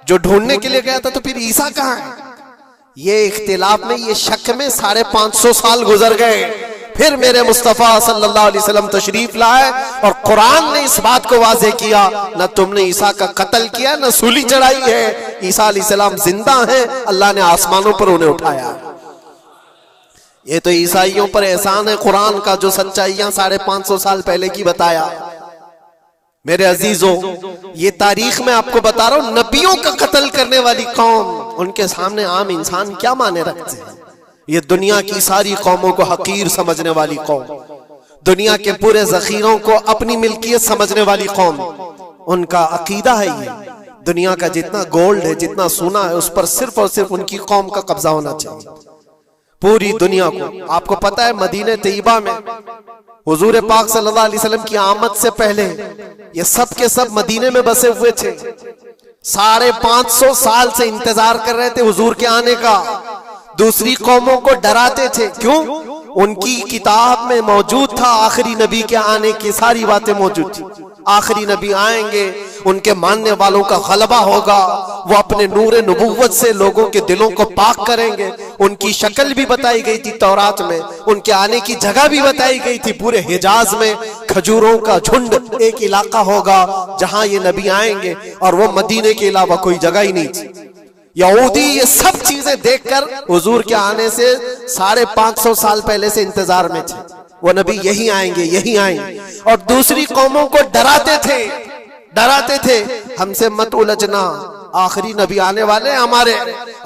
जो ढूंढने के लिए गया था तो फिर ईसा कहां है? ये इख्तिलाफ में, ये शक में 550 साल गुजर गए। फिर मेरे मुस्तफा सल्लल्लाहु अलैहि वसल्लम तशरीफ लाए और कुरान ने इस बात को वाज़ेह किया, न तुमने ईसा का कत्ल किया, न सूली चढ़ाई है। ईसा अलैहिस्सलाम जिंदा है, अल्लाह ने आसमानों पर उन्हें उठाया। ये तो ईसाइयों पर एहसान है कुरान का, जो सच्चाइयां 550 साल पहले की बताया। मेरे अजीजों, ये तारीख में आपको बता रहा हूं, नबियों का कत्ल करने वाली कौम, उनके सामने आम इंसान क्या माने रखते हैं। ये दुनिया की सारी कौमों को हकीर समझने वाली कौम, दुनिया के पूरे जखीरों को अपनी मिल्कियत समझने वाली कौम, उनका अकीदा है ये दुनिया का जितना गोल्ड है, जितना सोना है, उस पर सिर्फ और सिर्फ उनकी कौम का कब्जा होना चाहिए, पूरी दुनिया को। आपको पता है मदीने तैयबा में हुजूर पाक सल्लल्लाहु अलैहि वसल्लम की आमद से पहले ये सब के सब मदीने में बसे हुए थे। 550 साल से इंतजार कर रहे थे हुजूर के आने का। दूसरी कौमों को डराते थे, क्यों? उनकी किताब में मौजूद था आखिरी नबी के आने की सारी बातें मौजूद थी। आखिरी नबी आएंगे, उनके मानने वालों का गलबा होगा, वो अपने नूर नबुव्वत से लोगों के दिलों को पाक करेंगे। उनकी शक्ल भी बताई गई थी तौरात में, उनके आने की जगह भी बताई गई थी। पूरे हिजाज में खजूरों का झुंड एक इलाका होगा जहां ये नबी आएंगे, और वो मदीने के अलावा कोई जगह ही नहीं थी। यहूदी ये सब चीजें देखकर हुजूर के आने से 550 साल पहले से इंतजार में थे, वो नबी यही आएंगे, यही आएंगे। और दूसरी कौमों को डराते थे, हमसे मत उलझना, आखिरी नबी आने वाले हैं हमारे,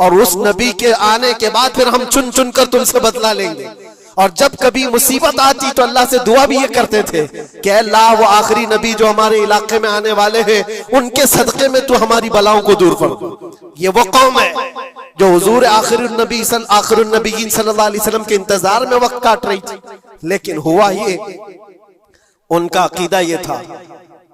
और उस नबी के आने के बाद फिर हम चुन चुन कर तुमसे बदला लेंगे। और जब कभी मुसीबत आती तो अल्लाह से दुआ भी ये करते थे कि अल्लाह वो आखिरी नबी जो हमारे इलाके में आने वाले हैं, उनके सदक़े में तू हमारी बलाओं को दूर कर। ये वो कौम है जो हुजूर आखिरुन नबीयीन सल्लल्लाहु अलैहि वसल्लम के इंतजार में वक्त काट रही थी। लेकिन हुआ ये, उनका अकीदा ये था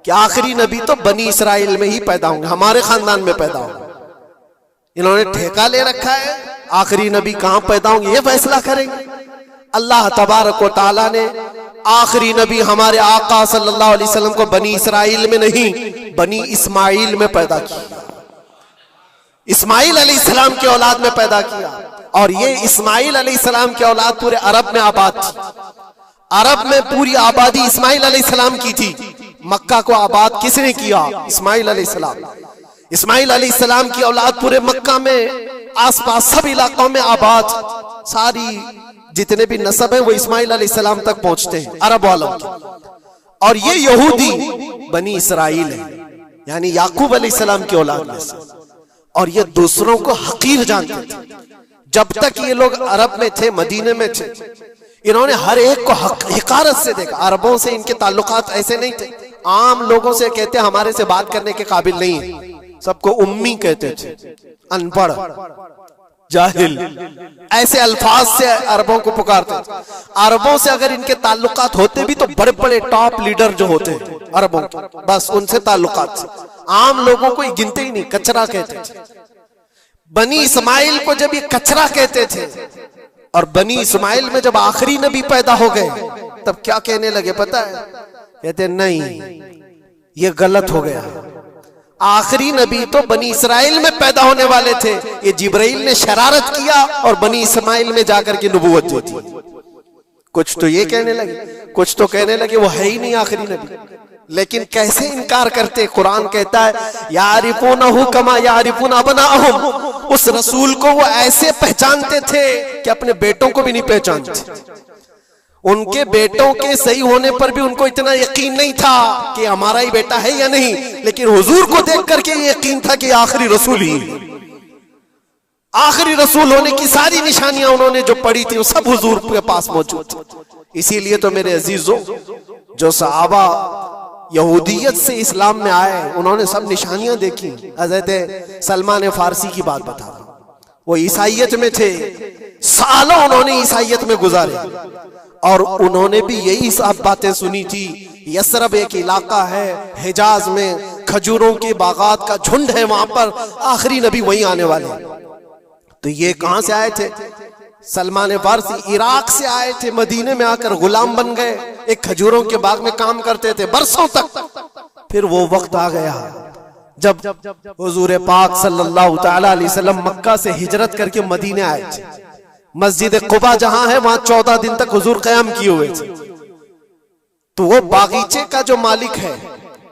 कि आखिरी नबी तो बनी इसराइल में ही पैदा होंगे, हमारे खानदान में पैदा होंगे। इन्होंने ठेका ले रखा है, आखिरी नबी कहां पैदा होंगे ये फैसला करेंगे। अल्लाह तबारक व तआला ने आखिरी नबी हमारे आका सल्लल्लाहु अलैहि वसल्लम को बनी इसराइल में नहीं, बनी इस्माइल में पैदा किया। इस्माइल अलैहिस्सलाम के औलाद में पैदा किया। और ये इस्माइल अलैहिस्सलाम के औलाद पूरे अरब में आबाद थी। अरब में पूरी आबादी इस्माइल अलैहिस्सलाम की थी। मक्का को आबाद किसने किया? इस्माइल अलैहिस्सलाम। इस्माइल अलैहिस्सलाम की औलाद पूरे मक्का में, आसपास सब इलाकों में आबाद, सारी जितने भी नस्ब है वो इस्माइल अलैहिस्सलाम तक पहुंचते हैं, अरब वालों के। और ये यहूदी बनी इसराइल है, यानी याकूब अलैहिस्सलाम की औलाद में से। और ये दूसरों को हकीर जानते थे। जब तक ये लोग अरब में थे, मदीने में थे, इन्होंने हर एक को हिकारत से देखा। अरबों से इनके ताल्लुकात ऐसे नहीं थे, आम लोगों से कहते हमारे से बात करने के काबिल नहीं है, सबको उम्मी कहते थे, अनपढ़, जाहिल, ऐसे अल्फाज से अरबों को पुकारते थे। अरबों से अगर इनके ताल्लुकात होते भी तो बड़े बड़े टॉप लीडर जो होते हैं अरबों के, बस उनसे ताल्लुकात थे। आम लोगों को गिनते ही नहीं, कचरा कहते थे। बनी इस्माइल को जब ये कचरा कहते थे, और बनी इस्माइल में जब आखिरी नबी पैदा हो गए तब क्या कहने लगे पता है? कहते नहीं, ये गलत हो गया। आखिरी नबी तो बनी इसराइल में पैदा होने वाले थे, ये जिब्राइल ने शरारत किया और बनी इस्माइल में जाकर के नबूवत जो थी। कुछ तो ये कहने लगे, कुछ तो कहने लगे वो है ही नहीं आखिरी नबी। लेकिन कैसे इनकार करते? कुरान कहता है यारिफूनहु कमा यारिफून अबनाअहुम, उस रसूल को वो ऐसे पहचानते थे कि अपने बेटों को भी नहीं पहचानते। उनके बेटों के सही होने पर भी उनको इतना यकीन नहीं था कि हमारा ही बेटा है या नहीं, लेकिन हुजूर को देख करके यकीन था कि आखिरी रसूल ही, आखिरी रसूल होने की सारी निशानियां उन्होंने जो पढ़ी थी वो सब हुजूर के पास मौजूद थी। इसीलिए तो मेरे अजीजों, जो सहाबा यहूदियत से इस्लाम में आए, उन्होंने सब निशानियां देखी। हजरत सलमान फारसी की बात बता रहा हूं, वो ईसाइयत में थे, सालों उन्होंने ईसाइयत में गुजारे और उन्होंने भी यही सब बातें सुनी थी। यसरब एक इलाका है हिजाज में, खजूरों के बागात का झुंड है वहां पर, आखिरी नबी वहीं आने वाले। तो ये कहां से आए थे? सलमान फारसी इराक से आए थे, मदीने में आकर गुलाम बन गए, एक खजूरों के बाग में काम करते थे बरसों तक। फिर वो वक्त आ गया जब हुजूर पाक सल्लल्लाहु तआला अलैहि वसल्लम मक्का से हिजरत करके मदीने आए थे। मस्जिद कुबा जहां है वहां 14 दिन तक हुजूर क़याम किए हुए थे। तो वो बागीचे का जो मालिक है,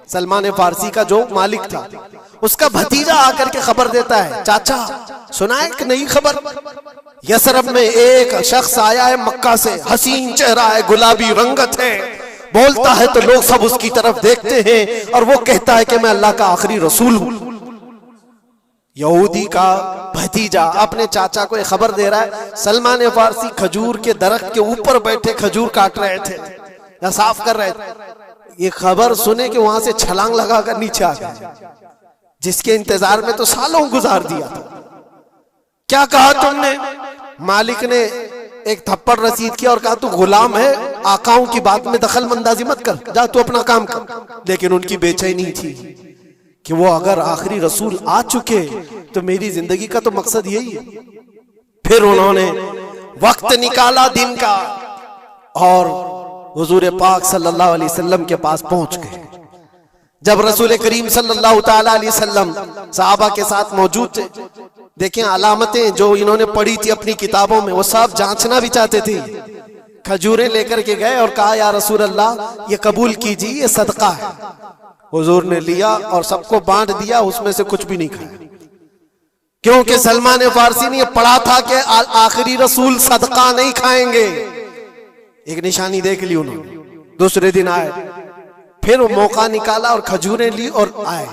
सलमान फारसी का जो मालिक था, उसका भतीजा आकर के खबर देता है, चाचा सुना है एक नई खबर, यसरब में एक शख्स आया है मक्का से, हसीन चेहरा है, गुलाबी रंगत है, बोलता है तो लोग सब उसकी तरफ देखते हैं और वो कहता है कि मैं अल्लाह का आखिरी रसूल हूं। यहूदी का भतीजा अपने चाचा को खबर दे रहा है। सलमान फारसी खजूर के दरख्त के ऊपर बैठे खजूर काट रहे थे या साफ कर रहे थे। ये खबर सुने कि वहां से छलांग लगाकर नीचे आ गए, जिसके इंतजार में तो सालों गुजार दिया था। क्या कहा तुमने? मालिक ने एक थप्पड़ रसीद किया और कहा तू गुलाम है, आकाओं की बात में दखल अंदाजी मत कर, जा तू अपना काम कर। लेकिन उनकी बेचैनी थी कि वो अगर आखिरी रसूल आ चुके तो मेरी जिंदगी का तो मकसद यही है। फिर उन्होंने वक्त निकाला दिन का और हुजूर पाक सल्लल्लाहु अलैहि वसल्लम के पास पहुंच गए। जब रसूल करीम सल्लल्लाहु तआला अलैहि वसल्लम सहाबा के साथ मौजूद थे, देखें अलामतें जो इन्होंने पढ़ी थी अपनी किताबों में, वो सब जांचना भी चाहते थे। खजूरें लेकर के गए और कहा या रसूल अल्लाह ये कबूल कीजिए, ये सदका है। हुजूर ने लिया और सबको बांट दिया, उसमें से कुछ भी नहीं खाया, क्योंकि सलमान फारसी ने पढ़ा था कि आखिरी रसूल सदका नहीं खाएंगे। एक निशानी देख ली उन्होंने। दूसरे दिन आए, फिर वो मौका निकाला और खजूरें ली और आए।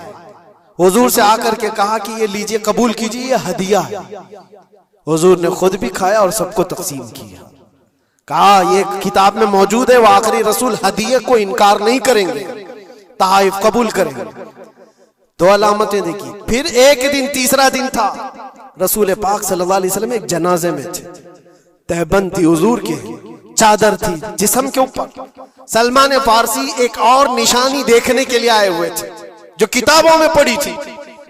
हुजूर से आकर के कहा कि ये लीजिए, कबूल कीजिए, ये हदिया है। हुजूर ने खुद भी खाया और सबको तकसीम किया। कहा ये किताब में मौजूद है, वो आखिरी रसूल हदिये को इनकार नहीं करेंगे, तहाइफ कबूल करेंगे। दो अलामतें देखी। फिर एक दिन, तीसरा दिन था, रसूल पाक सल्लल्लाहु अलैहि वसल्लम एक जनाजे में थे। तहबंद थी हुजूर के, चादर थी जिस्म के ऊपर। सलमान फारसी एक और निशानी देखने के लिए आए हुए थे जो किताबों में पड़ी थी।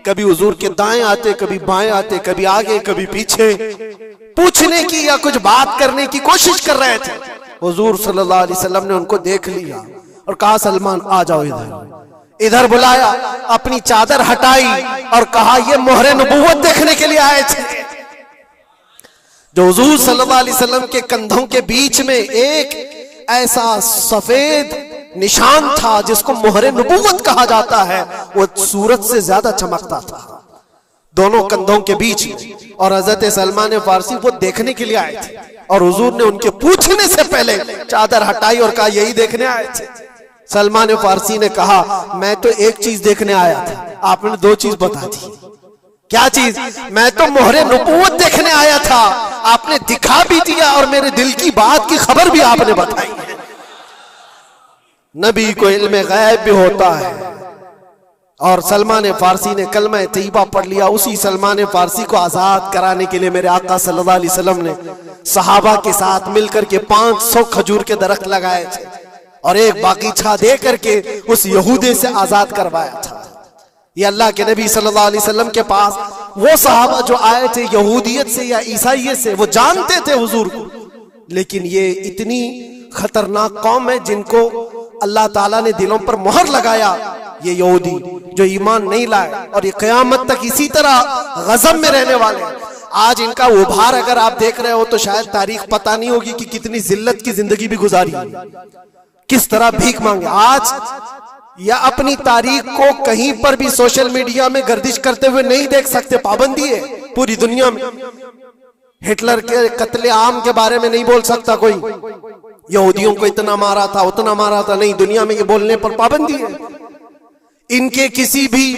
कभी हुजूर के दाएं आते, कभी बाएं आते, कभी आगे कभी पीछे, पूछने की या कुछ बात करने की कोशिश कर रहे थे। हुजूर सल्लल्लाहु अलैहि वसल्लम ने उनको देख लिया और कहा सलमान आ जाओ इधर। इधर बुलाया, अपनी चादर हटाई और कहा ये मोहरे नबूवत देखने के लिए आए थे। जो हुजूर सल्लल्लाहु अलैहि वसल्लम के कंधों के बीच में एक ऐसा सफेद निशान था जिसको मोहरे नबूवत कहा जाता है, वो सूरज से ज्यादा चमकता था दोनों कंधों के बीच में। और हजरत सलमान फारसी वो देखने के लिए आए थे और हुजूर ने उनके पूछने से पहले चादर हटाई और कहा यही देखने आए थे। सलमान फारसी ने कहा मैं तो एक चीज देखने आया था, आपने दो चीज बता दी। क्या चीज? मैं तो मोहरे नबूवत देखने आया था, आपने दिखा भी दिया और मेरे दिल की बात की खबर भी आपने बताई है। नबी को इल्म गैब भी होता है। और सलमान फारसी ने कलमा तैयबा पढ़ लिया। उसी सलमान फारसी को आजाद कराने के लिए मेरे आका सल्लल्लाहु अलैहि वसल्लम ने सहाबा के साथ मिलकर के 500 खजूर के दरख्त लगाए थे और एक बागीचा दे करके उस यहूदी से आजाद करवाया था। ये अल्लाह के नबी सल्लल्लाहु अलैहि वसल्लम के पास वो सहाबा जो आए थे यहूदियत से या ईसाइयत से, वो जानते थे हुजूर को, लेकिन ये इतनी खतरनाक कौम है जिनको अल्लाह ताला ने दिलों पर मोहर लगाया। ये यहूदी जो ईमान नहीं लाए और ये क़यामत तक इसी तरह गज़ब में रहने वाले हैं। आज इनका उभार अगर आप देख रहे हो तो शायद तारीख पता नहीं होगी कि कितनी जिल्लत की जिंदगी भी गुजारी, किस तरह भीख मांगे। आज या अपनी तारीख को कहीं पर भी सोशल मीडिया में गर्दिश करते हुए नहीं देख सकते, पाबंदी है पूरी दुनिया में। हिटलर के कत्ले आम के बारे में नहीं बोल सकता कोई, यहूदियों को इतना मारा था उतना मारा था, नहीं, दुनिया में ये बोलने पर पाबंदी है। इनके किसी भी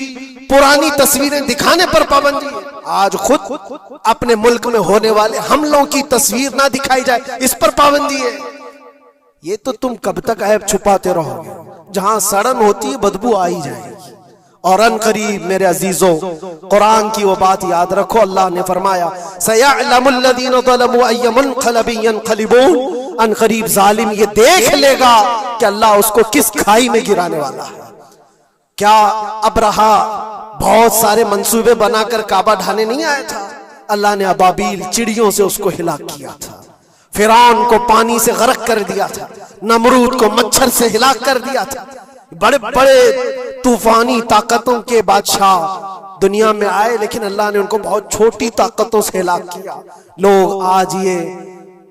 पुरानी तस्वीरें दिखाने पर पाबंदी है। आज खुद अपने मुल्क में होने वाले हमलों की तस्वीर ना दिखाई जाए, इस पर पाबंदी है। ये तो तुम कब तक ऐब छुपाते रहोगे? जहां सड़न होती है बदबू आ ही जाएगी और अन करीब मेरे अजीजों, कुरान की वो बात याद रखो, अल्लाह ने फरमाया सयअलमुल लज़ीना ज़लमू अय्य मुनक़लिबिन यनक़लिबून, अन करीब जालिम ये देख लेगा कि अल्लाह उसको किस खाई में गिराने वाला है। क्या अब्रहा बहुत सारे मंसूबे बनाकर काबा ढाने नहीं आया था? अल्लाह ने अबाबील चिड़ियों से उसको हिलाक किया था, फिरौन को पानी से गर्क कर दिया था, नमरूद को मच्छर से हिलाक कर दिया था। बड़े बड़े तूफानी ताकतों के बादशाह दुनिया में आए, लेकिन अल्लाह ने उनको बहुत छोटी ताकतों से हिलाक किया। लोग आज ये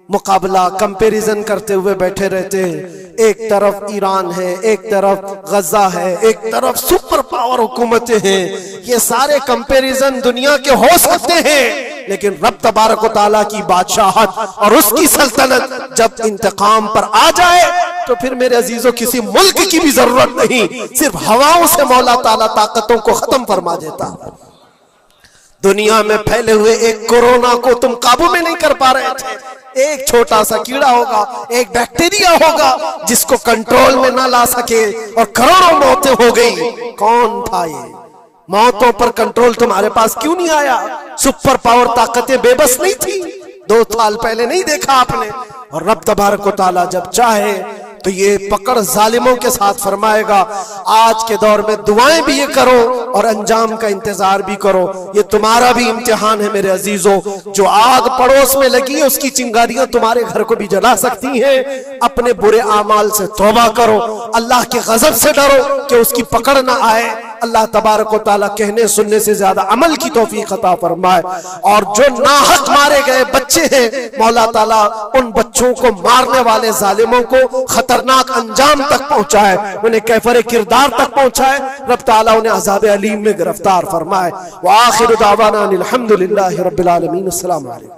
मुकाबला कंपैरिजन करते हुए बैठे रहते हैं, एक तरफ ईरान है, एक तरफ गजा है, एक तरफ सुपर पावर हुकूमतें हैं। ये सारे कंपैरिजन दुनिया के हो सकते हैं, लेकिन रब तबारक व तआला की बादशाहत और उसकी सल्तनत जब इंतकाम पर आ जाए तो फिर मेरे अजीजों किसी मुल्क की भी जरूरत नहीं, सिर्फ हवाओं से मौला ताला ताकतों को खत्म फरमा देता। दुनिया में फैले हुए एक कोरोना को तुम काबू में नहीं कर पा रहे थे। एक छोटा सा कीड़ा होगा, एक बैक्टीरिया होगा जिसको कंट्रोल में ना ला सके और करोड़ों मौतें हो गई। कौन था ये? मौतों पर कंट्रोल तुम्हारे पास क्यों नहीं आया? सुपर पावर ताकतें बेबस नहीं थी 2 साल पहले? नहीं देखा आपने? और रब तबारक व तआला जब चाहे तो ये पकड़ जालिमों के साथ फरमाएगा। आज के दौर में दुआएं भी ये करो और अंजाम का इंतजार भी करो। ये तुम्हारा भी इम्तिहान है मेरे अजीजों। जो आग पड़ोस में लगी है उसकी चिंगारियां तुम्हारे घर को भी जला सकती हैं। अपने बुरे आमाल से तौबा करो, अल्लाह के गजब से डरो कि उसकी पकड़ ना आए। अल्लाह तबारक व तआला कहने सुनने से ज्यादा अमल की तौफीक अता फरमाए। और जो नाहक मारे गए बच्चे हैं, मौला ताला उन बच्चों को मारने वाले जालिमों को खतरनाक अंजाम तक पहुंचाए, उन्हें कैफरे किरदार तक पहुंचाए। रब ताला उन्हें अज़ाब अलीम में गिरफ्तार फरमाए। व आखिर दावाना अनिल हम्दुलिल्लाहि रब्बिल आलमीन। अस्सलामु अलैकुम।